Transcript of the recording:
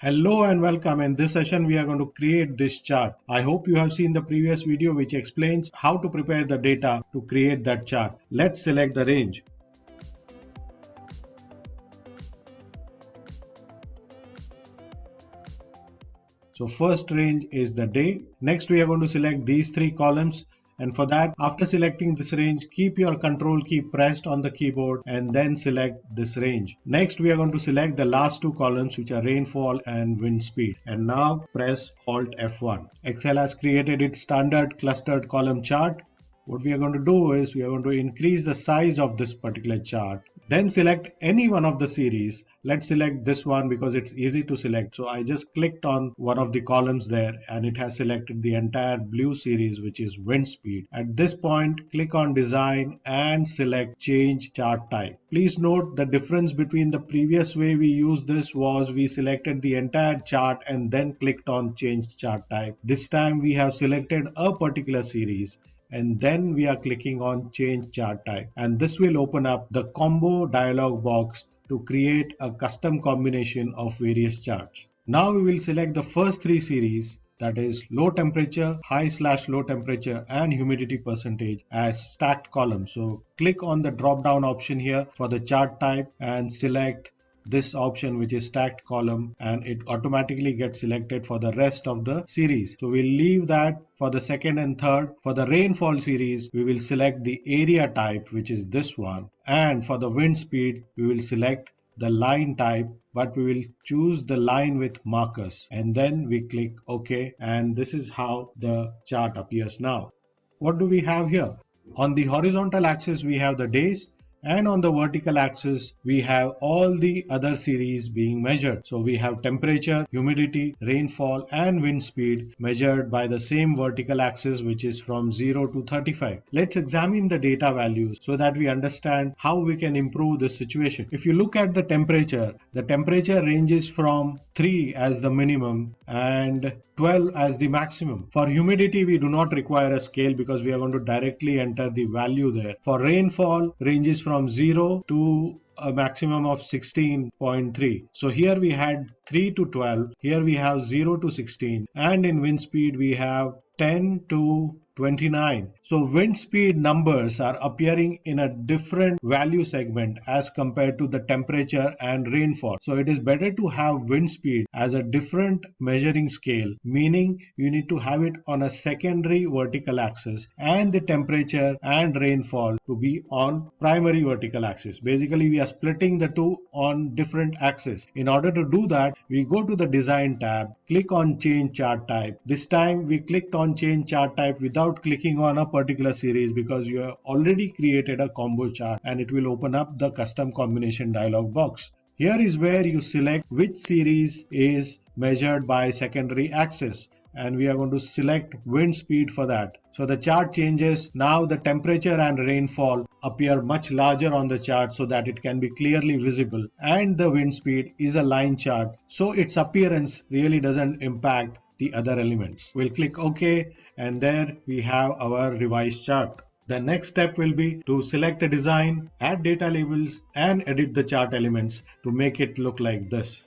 Hello and welcome. In this session, we are going to create this chart. I hope you have seen the previous video which explains how to prepare the data to create that chart. Let's select the range. So first range is the day. Next, we are going to select these three columns. And for that, after selecting this range, keep your control key pressed on the keyboard and then select this range. Next, we are going to select the last two columns, which are rainfall and wind speed. And now press Alt F1. Excel has created its standard clustered column chart. What we are going to do is we are going to increase the size of this particular chart. Then select any one of the series. Let's select this one because it's easy to select. So I just clicked on one of the columns there and it has selected the entire blue series, which is wind speed. At this point, click on design and select change chart type. Please note the difference between the previous way we used this was we selected the entire chart and then clicked on change chart type. This time we have selected a particular series and then we are clicking on change chart type, and this will open up the combo dialog box to create a custom combination of various charts. Now we will select the first three series, that is low temperature, high/low temperature and humidity percentage as stacked columns. So click on the drop down option here for the chart type and select this option, which is stacked column, and it automatically gets selected for the rest of the series. So we'll leave that for the second and third. For the rainfall series, we will select the area type, which is this one, and for the wind speed we will select the line type, but we will choose the line with markers, and then we click OK, and this is how the chart appears now. What do we have here? On the horizontal axis we have the days, and on the vertical axis we have all the other series being measured. So we have temperature, humidity, rainfall and wind speed measured by the same vertical axis, which is from 0 to 35. Let's examine the data values so that we understand how we can improve this situation. If you look at the temperature ranges from 3 as the minimum and 12 as the maximum. For humidity, we do not require a scale because we are going to directly enter the value there. For rainfall, ranges from 0 to a maximum of 16.3. So here we had 3 to 12, here we have 0 to 16, and in wind speed we have 10 to 29. So wind speed numbers are appearing in a different value segment as compared to the temperature and rainfall. So it is better to have wind speed as a different measuring scale, meaning you need to have it on a secondary vertical axis and the temperature and rainfall to be on primary vertical axis. Basically, we are splitting the two on different axes. In order to do that, we go to the design tab, click on change chart type. This time we clicked on change chart type without clicking on a particular series because you have already created a combo chart, and it will open up the custom combination dialog box. Here is where you select which series is measured by secondary axis, and we are going to select wind speed for that. So the chart changes. Now the temperature and rainfall appear much larger on the chart so that it can be clearly visible, and the wind speed is a line chart, so its appearance really doesn't impact the other elements. We'll click OK, and there we have our revised chart. The next step will be to select a design, add data labels and edit the chart elements to make it look like this.